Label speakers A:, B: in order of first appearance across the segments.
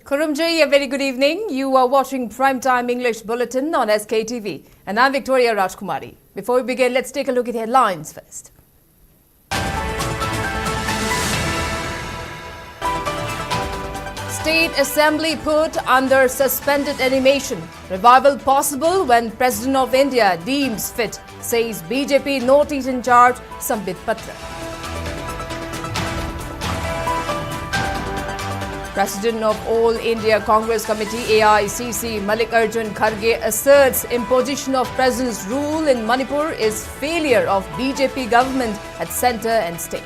A: Kurumjai, a very good evening. You are watching Primetime English Bulletin on SKTV. And I'm Victoria Rajkumari. Before we begin, let's take a look at the headlines first. State Assembly put under suspended animation. Revival possible when President of India deems fit, says BJP notice in charge Sambit Patra. President of All India Congress Committee AICC Mallikarjun Kharge asserts imposition of President's rule in Manipur is failure of BJP government at centre and state.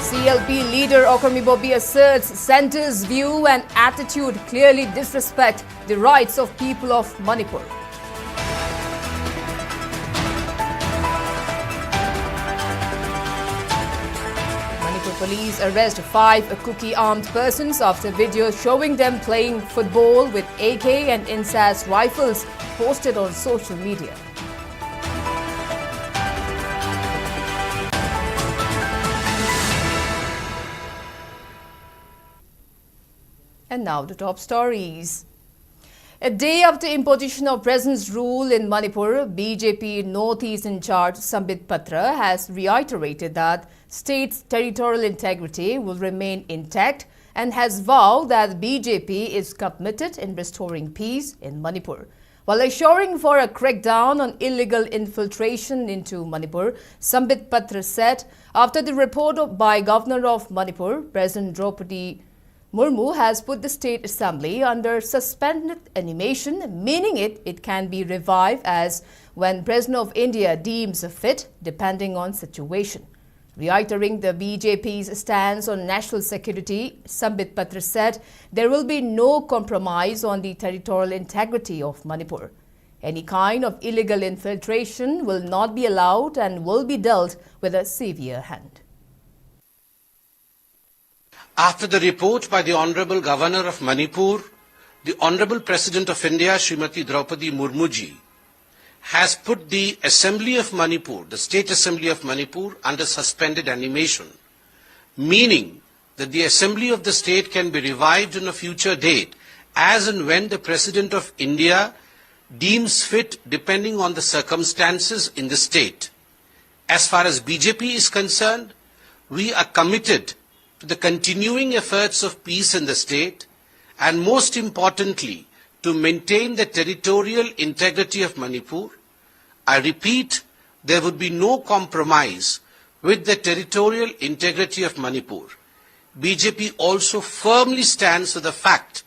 A: CLP leader Okrami Bobi asserts centre's view and attitude clearly disrespect the rights of people of Manipur. Police arrest 5 Kuki-armed persons after video showing them playing football with AK and INSAS rifles posted on social media. And now the top stories. A day after imposition of President's rule in Manipur, BJP North-East in charge Sambit Patra has reiterated that state's territorial integrity will remain intact and has vowed that BJP is committed in restoring peace in Manipur. While assuring for a crackdown on illegal infiltration into Manipur, Sambit Patra said after the report by Governor of Manipur, President Draupadi Murmu has put the State Assembly under suspended animation, meaning it can be revived as when President of India deems fit, depending on situation. Reiterating the BJP's stance on national security, Sambit Patra said there will be no compromise on the territorial integrity of Manipur. Any kind of illegal infiltration will not be allowed and will be dealt with a severe hand.
B: After the report by the Honourable Governor of Manipur, the Honourable President of India, Srimati Draupadi Murmuji, has put the Assembly of Manipur, the State Assembly of Manipur, under suspended animation, meaning that the Assembly of the state can be revived on a future date as and when the President of India deems fit depending on the circumstances in the state. As far as BJP is concerned, we are committed to the continuing efforts of peace in the state and most importantly to maintain the territorial integrity of Manipur. I repeat, there would be no compromise with the territorial integrity of Manipur. BJP also firmly stands for the fact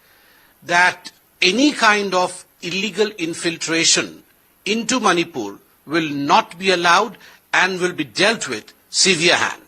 B: that any kind of illegal infiltration into Manipur will not be allowed and will be dealt with severe hand.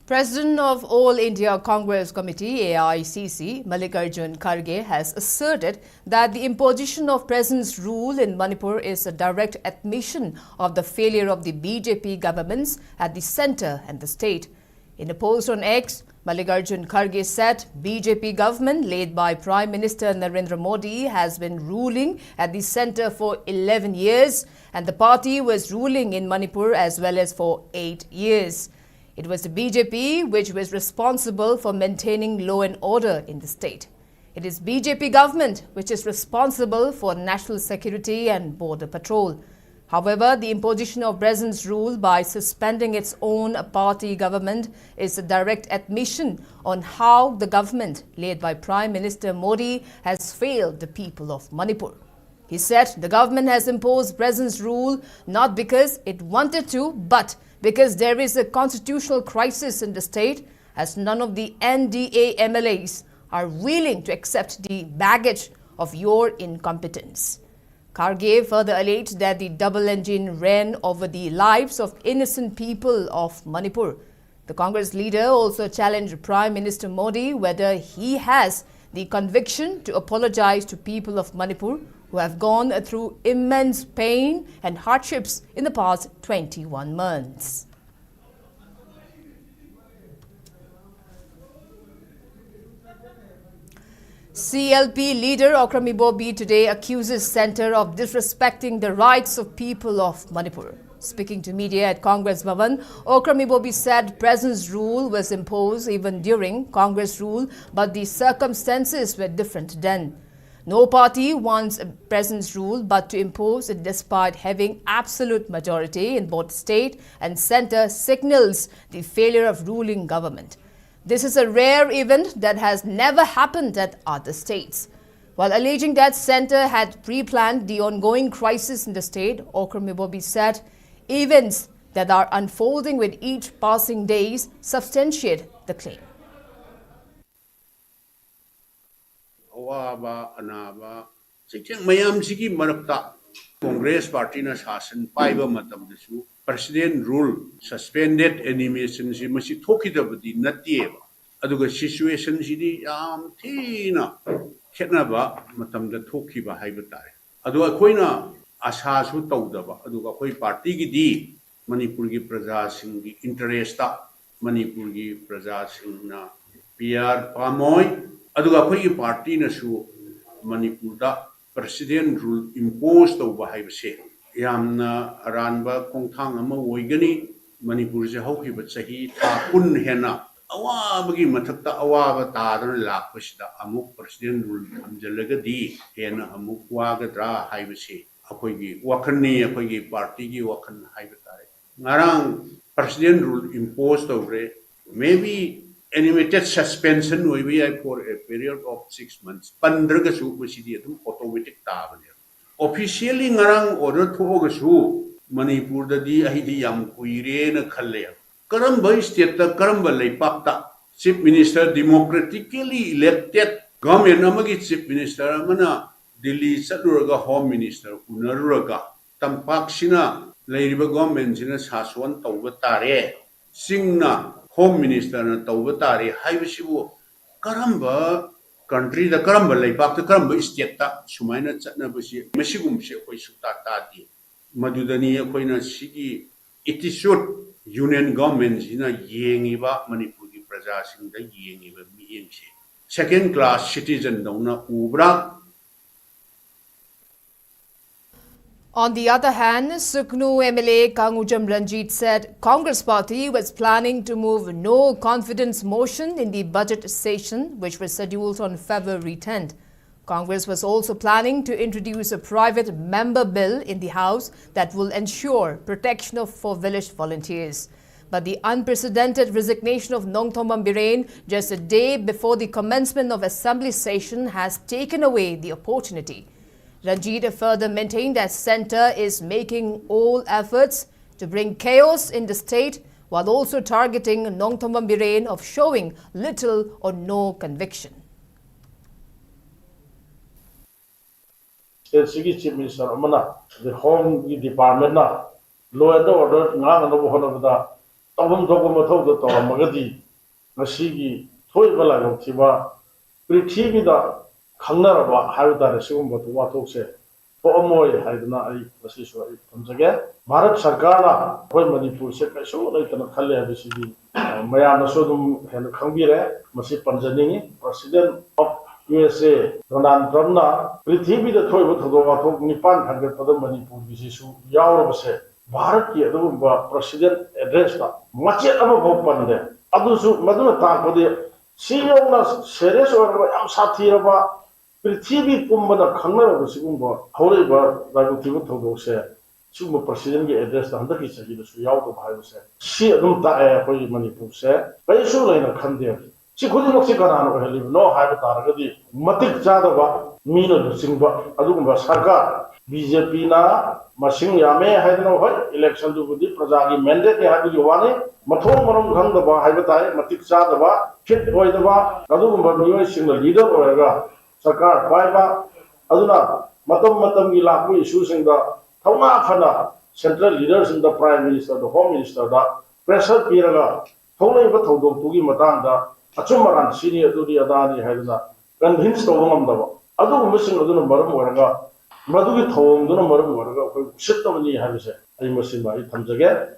A: President of All India Congress Committee AICC Mallikarjun Kharge has asserted that the imposition of President's rule in Manipur is a direct admission of the failure of the BJP governments at the centre and the state. In a post on X, Mallikarjun Kharge said BJP government led by Prime Minister Narendra Modi has been ruling at the centre for 11 years and the party was ruling in Manipur as well as for 8 years. It was the BJP which was responsible for maintaining law and order in the state. It is BJP government which is responsible for national security and border patrol. However, the imposition of President's rule by suspending its own party government is a direct admission on how the government led by Prime Minister Modi has failed the people of Manipur. He said the government has imposed President's rule not because it wanted to, but because there is a constitutional crisis in the state as none of the NDA MLAs are willing to accept the baggage of your incompetence. Kharge further alleged that the double engine ran over the lives of innocent people of Manipur. The Congress leader also challenged Prime Minister Modi whether he has the conviction to apologize to people of Manipur who have gone through immense pain and hardships in the past 21 months. CLP leader Okrami Bobi today accuses centre of disrespecting the rights of people of Manipur. Speaking to media at Congress Bhavan, Okramibobi said President's rule was imposed even during Congress rule, but the circumstances were different then. No party wants a President's rule but to impose it despite having absolute majority in both state and centre signals the failure of ruling government. This is a rare event that has never happened at other states. While alleging that centre had pre-planned the ongoing crisis in the state, Okramibobi said events that are unfolding with each passing days substantiate the claim.
C: Awaba anaba sikeng mayam sigi marakta Congress party na shasan paiba matam desu president rule suspended animation si masi thokidabadi natieba aduga situation sidi yam thina khetnaba matam da thokiba haiba tare adu akoina asa su tawdaba aduga akoi party gi di Manipur gi praja sing gi interest ta Manipur gi praja sing na PR pamoy aduga akoi party na su Manipur da president rule imposed over haibase yamna aranba kongthang ama oigani Manipur je haukiba chahi tha kun hena awabagi mathakta awaba tadana lakpasida amuk president rule thamjalagadi hena amuk wagadra haibase akoigi wakhani akoigi party gi wakhan haibetare ngarang president rule imposed over maybe animated suspension for a period of 6 months. Pandragasu masidi automatic tabane. Officially ngarang order thogasu Manipur dadi ahidi yam kuire na khalle. Karamba state ta karamba laipakta chief minister democratically elected government amagi chief minister amana Delhi chatluraga home minister unaruraga tampak sina lairiba government sina saswan tawba tare singna Home Minister na tawbatari haibasibu karamba country da karamba laibak da karamba state ta sumaina chatnabasi masigumse koi sukta tadi madudani akoina sigi attitude union government sina yengiba Manipur gi praja singda yengiba miyengse second class citizen dona ubra.
A: On the other hand, Suknu MLA Kangujam Ranjit said Congress party was planning to move no confidence motion in the budget session, which was scheduled on February 10th. Congress was also planning to introduce a private member bill in the House that will ensure protection for village volunteers. But the unprecedented resignation of Nongthombam Biren just a day before the commencement of assembly session has taken away the opportunity. Ranjit further maintained that centre is making all efforts to bring chaos in the state while also targeting Nongthombam Biren of showing little or no conviction.
D: State Chief Minister Amana, the Home Department, law and order, Nang and Obohana, Tobum Togomato, the Magadi, Nasigi, Toivala, Tiba, Pritivida. Kangaraba Havda Sumba to Watokse, Pomoy Haidana, Pasiswa from Zaga, Bharat Sarkara, when Manipur Secretary, so like the Kale Visidi, Mayana Sodum and Kambire, Masip Panzani, President of USA, Donald Trump, Prithibi the Toy with Watok Nipan had for the Manipur Visisu, Yaurabase, Bharat Yadumba, President addressed much of a open there. Adusu Maduna Tapode, CEO was serious or Satiraba. Prithibi Pumbana Kanara Sigumba, however, Ragutu Togose, Suma President addressed the Handaki Yao of Highway. She don't die for Manipur, very soon in a Kandir. She couldn't look at no Habitat, Matik Jadava, Mina Singba, Adumba Saka, BJP na, Machine Yame, had no election to the Prajagi mandate, they had to Giovanni, Matom Kandava, Habitat, Matik Jadava, Kit Voidava, Adumba, the leader or Sarkar Paiba, Aduna, Matam Gilaku issues in the Tona Fana, central leaders in the Prime Minister, the Home Minister, the pressure Piraga, Tony Batogo, Tugi Matanda, Achumaran, senior to the Adani Hadana, convinced of Mandava. Adu missing Aduna Maramuraga, Madugi Tom, Duna Maramuraga, sit on the Havise, I must invite comes again.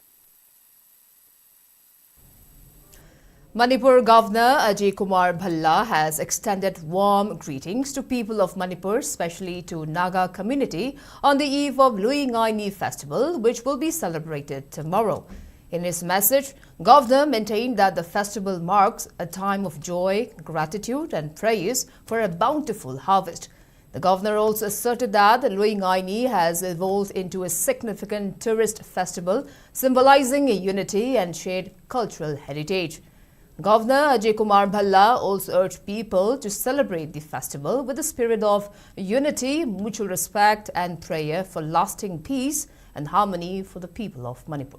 A: Manipur Governor Ajay Kumar Bhalla has extended warm greetings to people of Manipur, especially to Naga community, on the eve of Lui Ngai Ni festival, which will be celebrated tomorrow. In his message, Governor maintained that the festival marks a time of joy, gratitude and praise for a bountiful harvest. The governor also asserted that Lui Ngai Ni has evolved into a significant tourist festival, symbolizing a unity and shared cultural heritage. Governor Ajay Kumar Bhalla also urged people to celebrate the festival with the spirit of unity, mutual respect and prayer for lasting peace and harmony for the people of Manipur.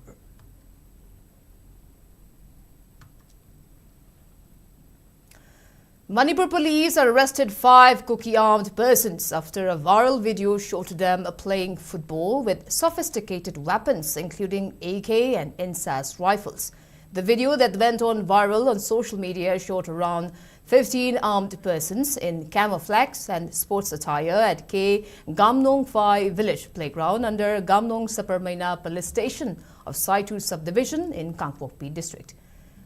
A: Manipur police arrested 5 Kuki-armed persons after a viral video showed them playing football with sophisticated weapons including AK and NSAS rifles. The video that went on viral on social media showed around 15 armed persons in camouflage and sports attire at K. Gamnong Phai village playground under Gamnong Saparmaina police station of Saitu subdivision in Kangpokpi district.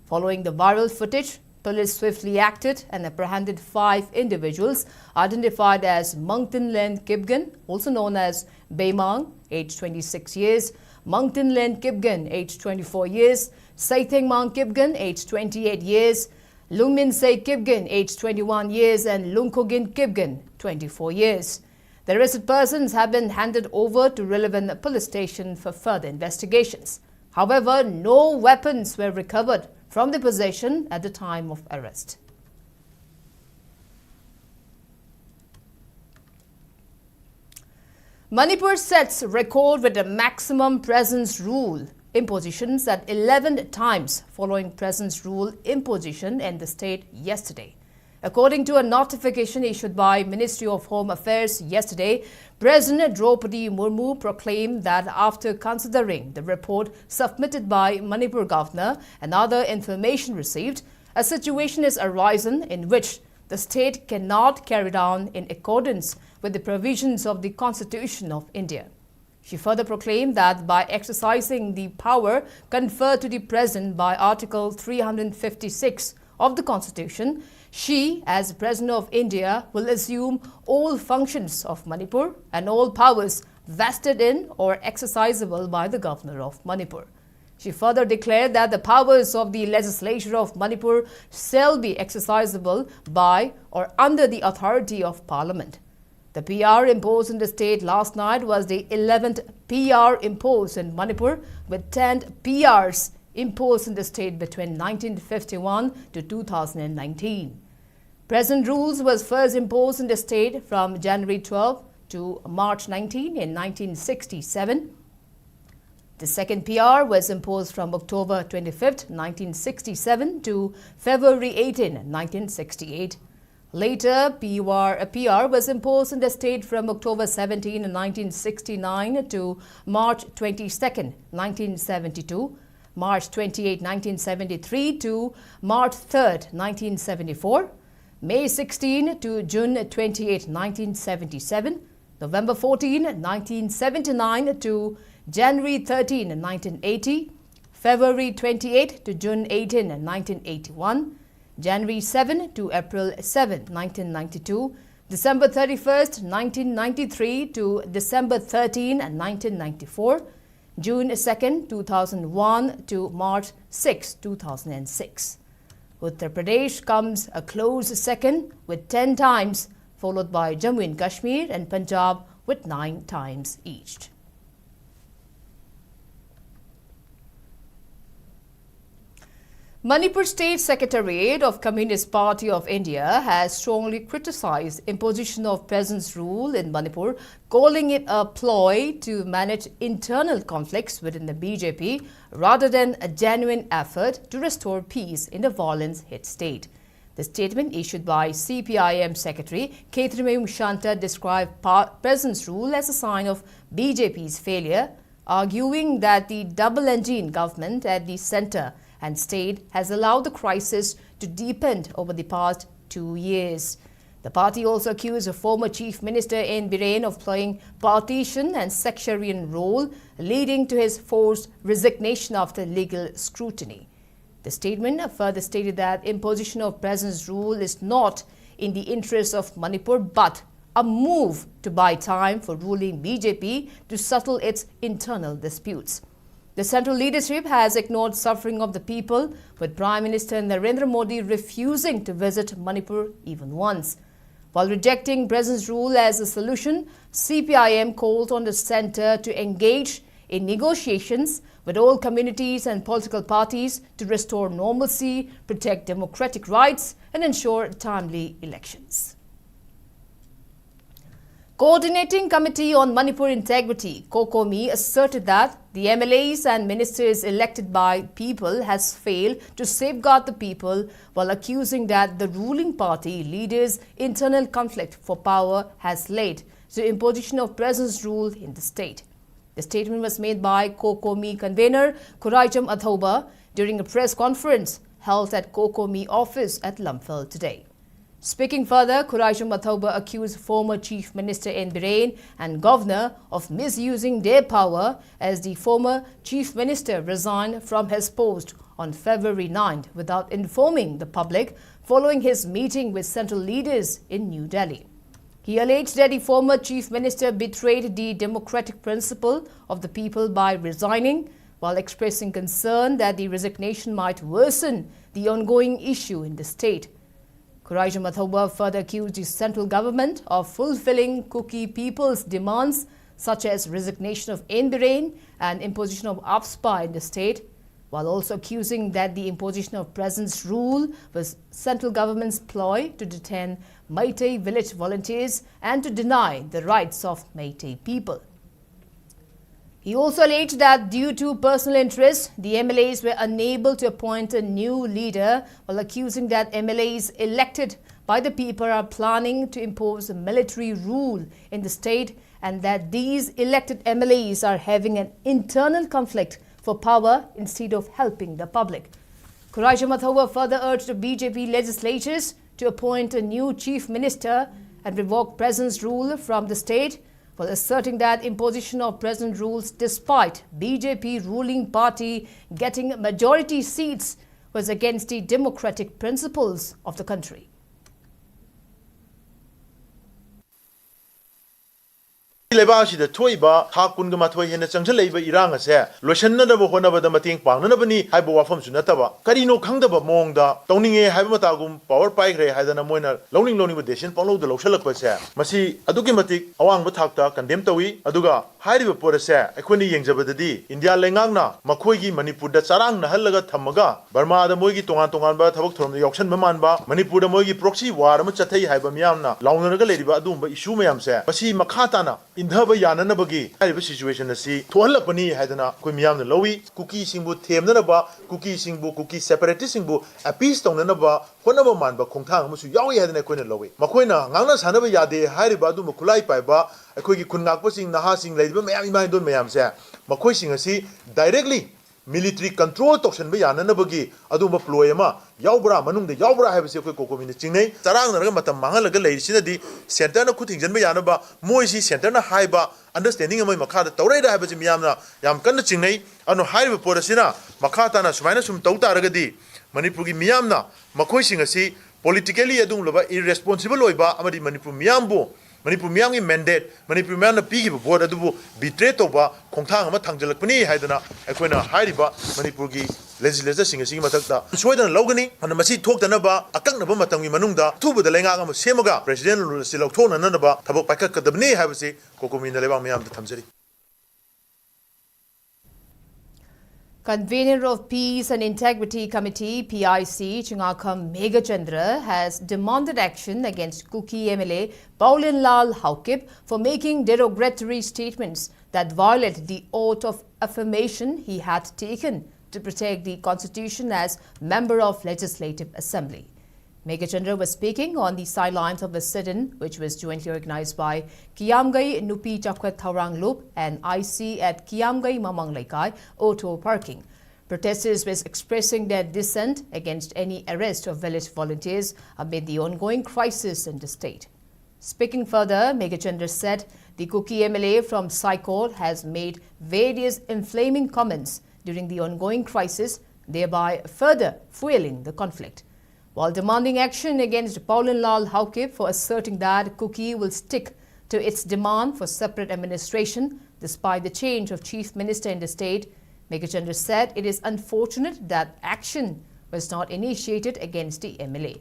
A: Following the viral footage, police swiftly acted and apprehended 5 individuals identified as Mangtin Len Kipgan, also known as Baymang, age 26 years, Mangtin Len Kipgan, age 24 years, Saitheng Mang Kipgan, age 28 years, Lungmin Se Kipgan, age 21 years, and Lungkogin Kipgan, 24 years. The arrested persons have been handed over to relevant police station for further investigations. However, no weapons were recovered from the possession at the time of arrest. Manipur sets record with a maximum presence rule impositions at 11 times following presence rule imposition in the state yesterday. According to a notification issued by Ministry of Home Affairs yesterday, President Draupadi Murmu proclaimed that after considering the report submitted by Manipur Governor and other information received, a situation is arisen in which the state cannot carry on in accordance with the provisions of the Constitution of India. She further proclaimed that by exercising the power conferred to the President by Article 356 of the Constitution, she, as President of India, will assume all functions of Manipur and all powers vested in or exercisable by the Governor of Manipur. She further declared that the powers of the legislature of Manipur shall be exercisable by or under the authority of Parliament. The PR imposed in the state last night was the 11th PR imposed in Manipur, with 10 PRs imposed in the state between 1951 to 2019. Present rules was first imposed in the state from January 12 to March 19 in 1967. The second PR was imposed from October 25, 1967 to February 18, 1968. Later, a PR was imposed in the state from October 17, 1969 to March 22, 1972, March 28, 1973 to March 3, 1974, May 16 to June 28, 1977, November 14, 1979 to January 13, 1980, February 28 to June 18, 1981, January 7 to April 7, 1992, December 31st, 1993 to December 13, 1994, June 2, 2001 to March 6, 2006. Uttar Pradesh comes a close second with 10 times, followed by Jammu and Kashmir and Punjab with 9 times each. Manipur State Secretariat of Communist Party of India has strongly criticized imposition of presence rule in Manipur, calling it a ploy to manage internal conflicts within the BJP rather than a genuine effort to restore peace in the violence-hit state. The statement issued by CPIM Secretary Khetrime Shanta described presence rule as a sign of BJP's failure, arguing that the double-engine government at the centre and state has allowed the crisis to deepen over the past 2 years. The party also accused a former Chief Minister N. Biren of playing partisan and sectarian role, leading to his forced resignation after legal scrutiny. The statement further stated that imposition of President's rule is not in the interest of Manipur but a move to buy time for ruling BJP to settle its internal disputes. The central leadership has ignored suffering of the people, with Prime Minister Narendra Modi refusing to visit Manipur even once. While rejecting President's rule as a solution, CPIM called on the centre to engage in negotiations with all communities and political parties to restore normalcy, protect democratic rights and ensure timely elections. Coordinating Committee on Manipur Integrity, COCOMI, asserted that the MLAs and ministers elected by people has failed to safeguard the people, while accusing that the ruling party leaders' internal conflict for power has led to imposition of President's rule in the state. The statement was made by COCOMI convener Khuraicham Athoba during a press conference held at COCOMI office at Imphal today. Speaking further, Khuraicham Athoba accused former Chief Minister in Bahrain and Governor of misusing their power as the former Chief Minister resigned from his post on February 9th without informing the public following his meeting with central leaders in New Delhi. He alleged that the former Chief Minister betrayed the democratic principle of the people by resigning, while expressing concern that the resignation might worsen the ongoing issue in the state. Khuraicham Athoba further accused the central government of fulfilling Kuki people's demands such as resignation of Bahrain and imposition of AFSPA in the state, while also accusing that the imposition of President's rule was central government's ploy to detain Meitei village volunteers and to deny the rights of Meitei people. He also alleged that due to personal interest, the MLAs were unable to appoint a new leader, while accusing that MLAs elected by the people are planning to impose a military rule in the state and that these elected MLAs are having an internal conflict for power instead of helping the public. Khuraicham Athoba further urged the BJP legislatures to appoint a new chief minister and revoke President's rule from the state, while asserting that imposition of President rules despite BJP ruling party getting majority seats was against the democratic principles of the country.
E: Lebashi Toiba, Hakun Gamatoi and the Changaleva Iranga, Loshana Honaba the Mating Panganabani, Haibo from Sunataba, Karino Kangaba Monda, Toning a Habimatagum, Power Pike, Hadana Moina, Loning Loning with Deshin, Polo the Loshalakasa, Masi, Adukimatic, Awang Batakta, Condemtawi, Aduga, Haiba Porasa, Equini Yangbadi, India Lengana, Makoigi, Manipur, the Sarang, Halaga Tamaga, Burma, the Mogi Tongantonganba, Tabak from the auction Mamamba, Manipur, the Mogi proxy, Waramachatai, Habamiana, Longa Lady Badum, Ishumayamsa, Masi Makatana. In the Yanabagi, I have a situation to see. Tualapani had an Aquimiam Lowy, cookie singbu, Tamnaba, cookie singbu, cookie separatist singbu, a piece on another, Honaba man, but Kontang, Musu Yawi had an Aquina Lowy. Maquina, Nanas Hanaba Yade, Haribadu Mukulai Paiba, a quickie Kunakosing, Nahasing, Lady Mayam don't Mayam say. Maquishing a sea directly. Military control toxin by Yanabagi, Aduma Ploema, Yaubra, Manum, the Yaubra have a secret coco in the Chine, Sarang, Ramata lady, Santana Cutting, and Bayanaba, Moisi, Santana Haiba, understanding of my Makata, Toreda Habas in Yamna, Yamkanda Chine, and High Porasina, Makatana, Smanasum Tota Ragadi, Manipuri Miamna, Makoising a sea, politically Adumlova, irresponsible Oiba, Amadi Manipur Miambo. Manipur Miangi mandate, Manipur Mana Pigi board Adubu, betray Toba, Kontang, Matangalakuni, Haidana, Aquina, Haiba, Manipurgi, legislature sing a Simatata, Sweden Logani, and the Masi talked another, a Kanaba Matangi Manunda, two with the Langam Semaga, President Silotona Nanaba, Tabopaka, the Bne Havasi, Kokomin the Levamiam the Tamseri.
A: Convener of Peace and Integrity Committee, PIC, Chingakam Megachandra, has demanded action against Kuki MLA Paulinlal Haukip for making derogatory statements that violate the oath of affirmation he had taken to protect the Constitution as member of Legislative Assembly. Megachandra was speaking on the sidelines of a sit-in which was jointly organized by Kiamgai Nupi Chakwet Thaurang Loop and IC at Kiamgai Mamang Laikai Auto Parking. Protesters were expressing their dissent against any arrest of village volunteers amid the ongoing crisis in the state. Speaking further, Megachandra said the Kuki MLA from Saikor has made various inflaming comments during the ongoing crisis, thereby further fueling the conflict. While demanding action against Paulinlal Haukip for asserting that Kuki will stick to its demand for separate administration despite the change of chief minister in the state, Megachandra said it is unfortunate that action was not initiated against the MLA.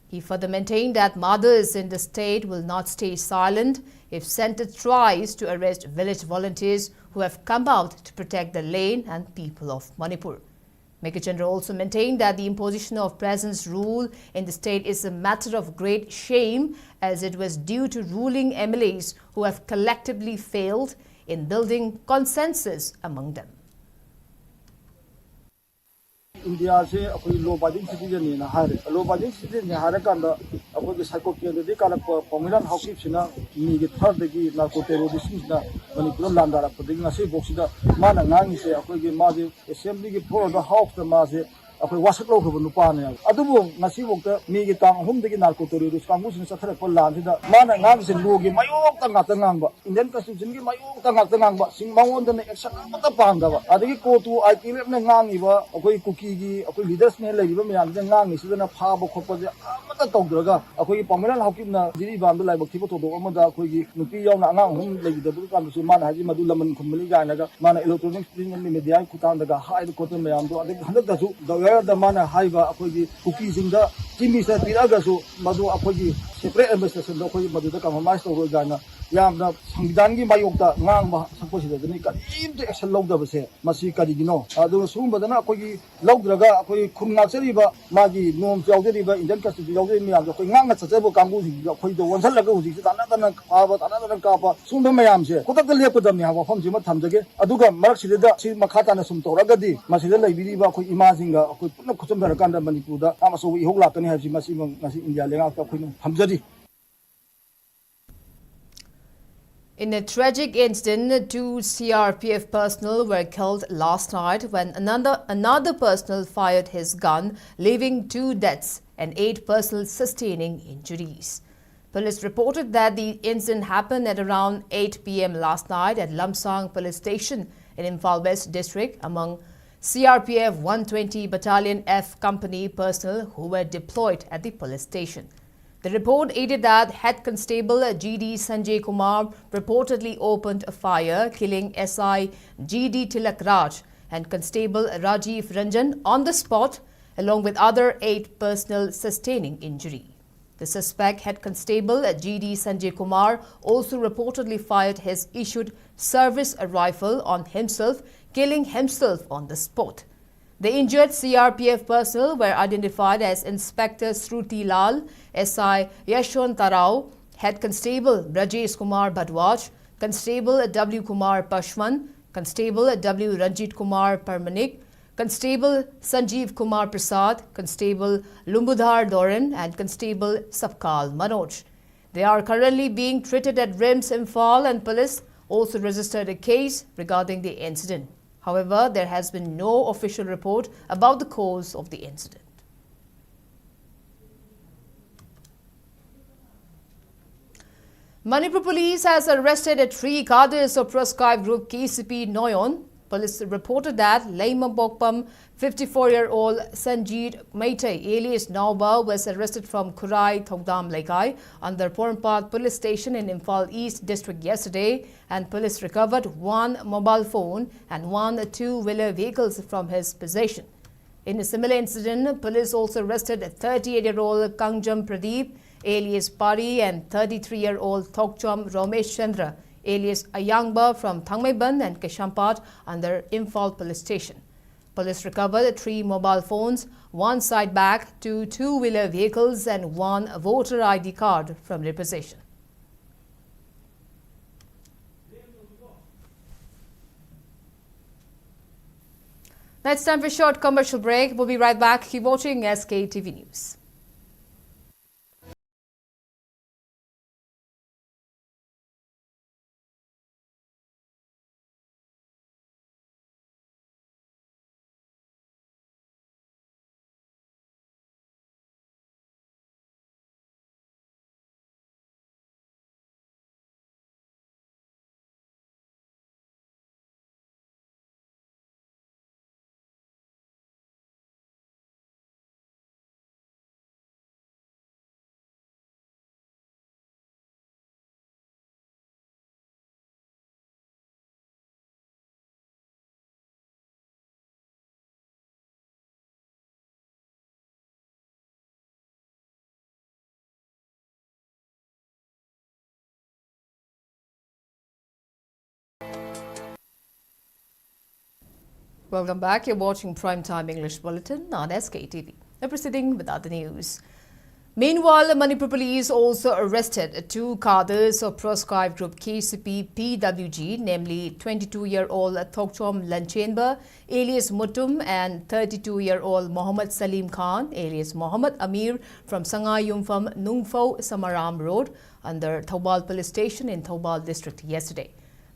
A: He further maintained that mothers in the state will not stay silent if centre tries to arrest village volunteers who have come out to protect the land and people of Manipur. Megachandra also maintained that the imposition of presence rule in the state is a matter of great shame, as it was due to ruling MLAs who have collectively failed in building consensus among them.
F: India se apoi law abiding citizen ni na hare law abiding citizen ni hare kan da apoi ke psycho ke de kala Paulinlal Haukip sina ni ge thar de gi narco terrorism na Manipur landara ko de ngasi boxida mana ngangi se apoi ge ma de assembly ge floor da house da ma se apoi wasak lo ko nupa ne adubu ngasi bokta mi ge tang hum de gi narco terrorist kamu sin sa thara ko lan sida mana ngang se lo ge mayok ta ngang ba Indian constitution ge mayok ta ngang ba sing mawon da ne action amata pang da ba adigi ko tu IPF ne ngangi ba apoi Kuki gi apoi leaders ne lai ba myam de ngangi sida na pha ba khop ba amata tawdraga apoi Paulinlal Haukip na jiri bam da lai ba thibo to do amada apoi gi nupi yaw na ngang hum lai da bu kan su mana haji madu laman khumli ga na ga mana electronic screen ni media ku ta da ha ko to myam do adigi handak da su da mana haiba apoi gi Kuki sing da chimi sa piraga su madu apoi gi separate administration da apoi madu da compromise to ro ga na yamna संविधान की मायोक्ता ngang ba sakpo sida ni ka imte action logda se masi kadi gino adu sum badana akoi logdraga akoi khumna cheri ba magi nom chawderi ba Indian constitution yawde mi am akoi ngang cha chebo kambu ji akoi do wansal laga uji dana dana ka ba sum do mayam se kotak le ko dam ni ha fam ji ma thamjage aduga marak sida da si makhata na sum toraga di masida laibiri ba akoi ima jinga akoi puna khucham dara kanda Manipur da amaso ihok lakani ha ji masi ngasi India lenga ka akoi thamjari.
A: In a tragic incident, 2 CRPF personnel were killed last night when another personnel fired his gun, leaving 2 deaths and 8 personnel sustaining injuries. Police reported that the incident happened at around 8 p.m. last night at Lamsang Police Station in Imphal West District among CRPF 120 Battalion F Company personnel who were deployed at the police station. The report added that Head Constable GD Sanjay Kumar reportedly opened a fire, killing SI GD Tilak Raj and Constable Rajiv Ranjan on the spot, along with other 8 personnel sustaining injury. The suspect, Head Constable GD Sanjay Kumar, also reportedly fired his issued service rifle on himself, killing himself on the spot. The injured CRPF personnel were identified as Inspector Shruti Lal, SI Yashwant Rao, Head Constable Brajesh Kumar Bhadwaj, Constable W. Kumar Pashwan, Constable W. Ranjit Kumar Parmanik, Constable Sanjeev Kumar Prasad, Constable Lumbudhar Doran and Constable Sapkal Manoj. They are currently being treated at RIMS Imphal, and police also registered a case regarding the incident. However, there has been no official report about the cause of the incident. Manipur police has arrested 3 cadres of proscribed group KCP Noyon. Police reported that Laima Bokpam, 54-year-old Sanjeet Maitai, alias Nauba, was arrested from Kurai Thongdam Laikai under Pornpat Police Station in Imphal East District yesterday, and police recovered 1 mobile phone and 1 2-wheeler vehicles from his possession. In a similar incident, police also arrested 38-year-old Kangjam Pradeep, alias Pari, and 33-year-old Thokcham Romesh Chandra, alias Ayangba, from Thangmaiban and Keshampat under Imphal Police Station. Police recovered 3 mobile phones, 1 side bag, 2 2-wheeler vehicles and 1 voter ID card from their possession. Now it's time for a short commercial break. We'll be right back. Keep watching SKTV News. Welcome back. You're watching Primetime English Bulletin on SKTV. Now proceeding with other news. Meanwhile, Manipur police also arrested two cadres of proscribed group KCP PWG, namely 22-year-old Thokchom Lanchenba, alias Mutum, and 32-year-old Mohammad Salim Khan, alias Mohammad Amir, from Sangayumpham Nungfo Samaram Road under Thobal Police Station in Thobal District yesterday.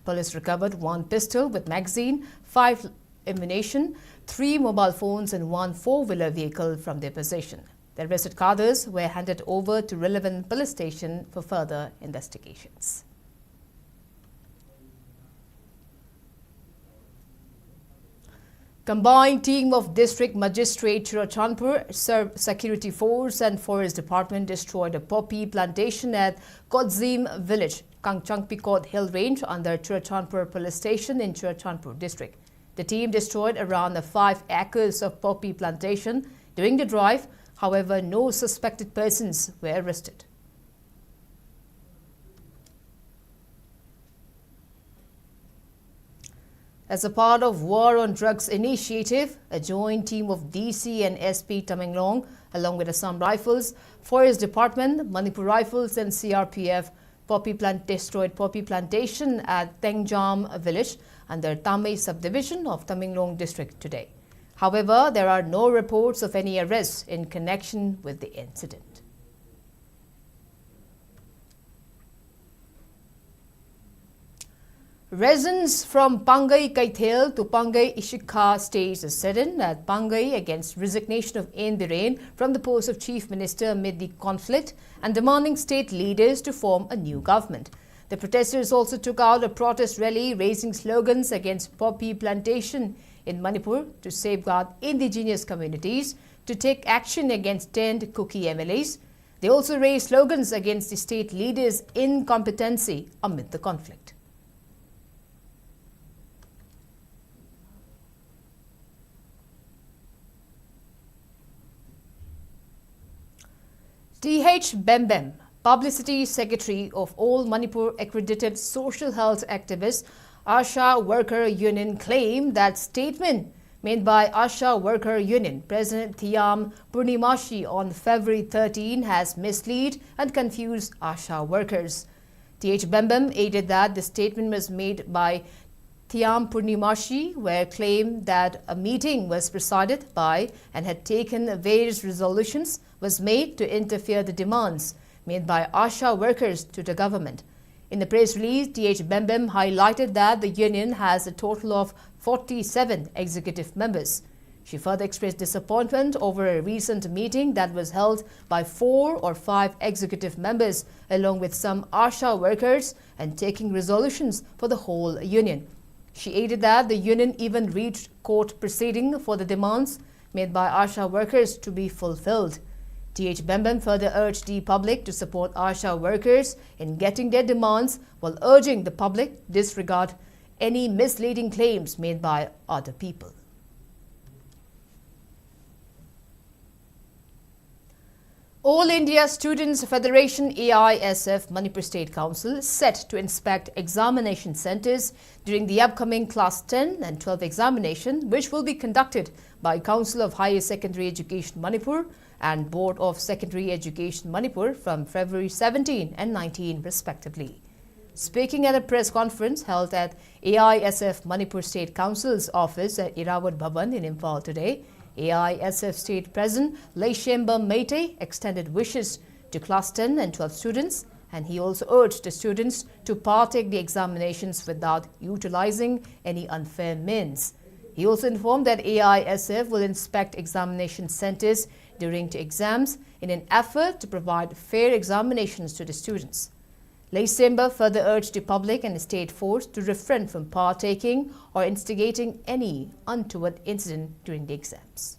A: Police recovered one pistol with magazine, 5 ammunition, 3 mobile phones and 1 4-wheeler vehicle from their possession. The arrested cadres were handed over to relevant police station for further investigations. Combined team of District Magistrate Churachandpur, Security Force and Forest Department destroyed a poppy plantation at Kodzim village, Kangchangpikot Hill Range under Churachandpur Police Station in Churachandpur District. The team destroyed around 5 acres of poppy plantation during the drive. However, no suspected persons were arrested. As a part of War on Drugs initiative, a joint team of DC and SP Tamenglong, along with Assam Rifles, Forest Department, Manipur Rifles and CRPF, destroyed poppy plantation at Tengjam village under Tamei subdivision of Tamenglong district today. However, there are no reports of any arrests in connection with the incident. Residents from Pangai Kaithel to Pangai Ishikha staged a sit-in at Pangai against resignation of N. Biren from the post of Chief Minister amid the conflict and demanding state leaders to form a new government. The protesters also took out a protest rally raising slogans against poppy plantation in Manipur to safeguard indigenous communities, to take action against 10 Kuki MLAs. They also raised slogans against the state leaders' incompetency amid the conflict. T.H. Bembem, Publicity Secretary of all Manipur accredited social health activists, Asha Worker Union, claimed that statement made by Asha Worker Union President Thiam Purnimashi on February 13 has misled and confused Asha workers. T.H. Bembem added that the statement was made by Thiam Purnimashi, where claimed that a meeting was presided by and had taken various resolutions was made to interfere the demands made by Asha workers to the government. In the press release, T.H. Bembem highlighted that the union has a total of 47 executive members. She further expressed disappointment over a recent meeting that was held by 4 or 5 executive members along with some Asha workers and taking resolutions for the whole union. She added that the union even reached court proceeding for the demands made by Asha workers to be fulfilled. T.H. Bembem further urged the public to support Asha workers in getting their demands while urging the public disregard any misleading claims made by other people. All India Students Federation AISF Manipur State Council set to inspect examination centres during the upcoming Class 10 and 12 examination, which will be conducted by Council of Higher Secondary Education Manipur and Board of Secondary Education Manipur from February 17 and 19 respectively. Speaking at a press conference held at AISF Manipur State Council's office at Irawat Bhavan in Imphal today, AISF State President Leishemba Meite extended wishes to Class 10 and 12 students, and he also urged the students to partake the examinations without utilizing any unfair means. He also informed that AISF will inspect examination centres during the exams in an effort to provide fair examinations to the students. Leishemba further urged the public and the state force to refrain from partaking or instigating any untoward incident during the exams.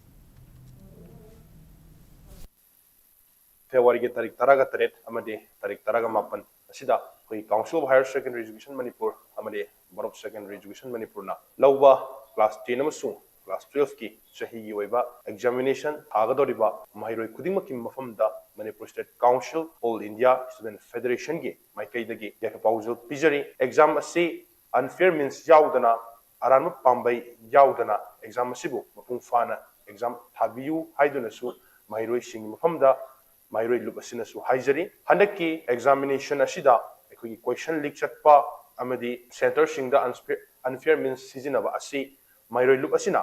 G: February tarik taraga taret amade tarik taraga mapan asida koi Council of Higher Secondary Education Manipur amade Board of Secondary Education Manipur na lauba class 10 amasung class 12 ki chahi gi oiba examination agadoriba mahiroi kudima ki mafamda Manipur State Council All India Student Federation gi maikai dagi yakapawjal pijari exam ase unfair means yaudana aran pambai yaudana exam asibu mapung fana exam thabiyu haiduna su mairoi sing mafamda mairoi lup asina su haijari handaki examination asida ekoi question leak chatpa amadi center singda unfair means sizinaba asi mairoi lup asina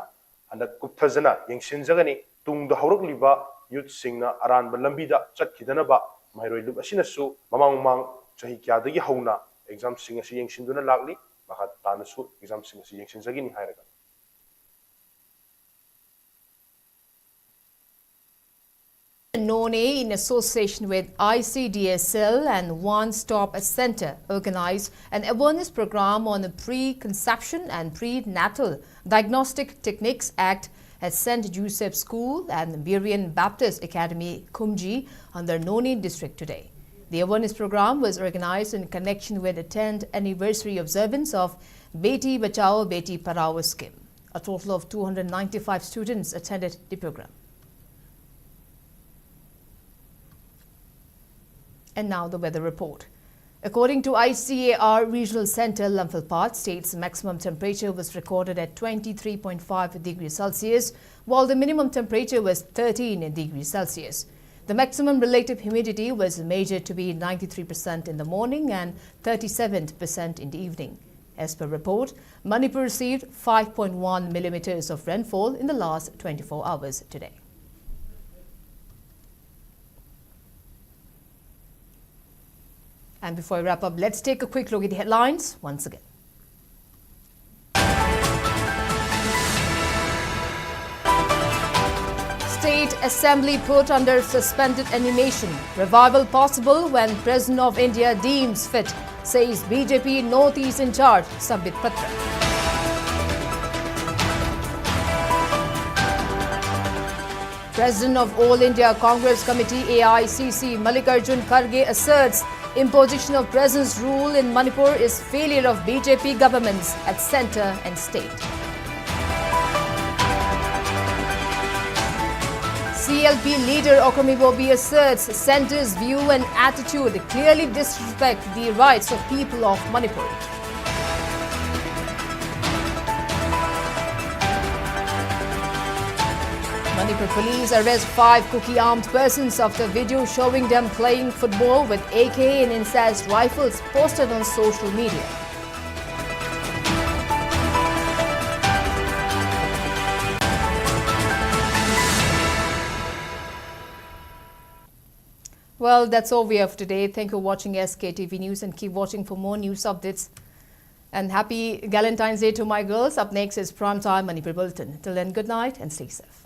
G: handak kupthajana yengsinjagani tungda hawrukliba youth singna aranba lambida chatkhidanaba mairoi lup asina su mamang chahi kyadagi hauna exam sing asi yengsinduna lagli maka tanasu exam sing asi yengsinjagini hairaga
A: None, in association with ICDSL and One Stop Center, organized an awareness program on the Preconception and Prenatal Diagnostic Techniques Act at St. Joseph School and Berean Baptist Academy, Kumji, under None district today. The awareness program was organized in connection with the 10th anniversary observance of Beti Bachao Beti Padhao scheme. A total of 295 students attended the program. And now the weather report. According to ICAR Regional Center, Imphal state's maximum temperature was recorded at 23.5 degrees Celsius, while the minimum temperature was 13 degrees Celsius. The maximum relative humidity was measured to be 93% in the morning and 37% in the evening. As per report, Manipur received 5.1 millimeters of rainfall in the last 24 hours today. And before I wrap up, let's take a quick look at the headlines once again. State Assembly put under suspended animation. Revival possible when President of India deems fit, says BJP Northeast in charge, Sambit Patra. President of All India Congress Committee AICC Mallikarjun Kharge asserts imposition of presence rule in Manipur is failure of BJP governments at centre and state. CLP leader Okamibobi asserts centre's view and attitude clearly disrespect the rights of people of Manipur. Manipur police arrest 5 cookie-armed persons after video showing them playing football with AK and incensed rifles posted on social media. Well, that's all we have today. Thank you for watching SKTV News and keep watching for more news updates. And happy Valentine's Day to my girls. Up next is Primetime Manipur Bulletin. Till then, good night and stay safe.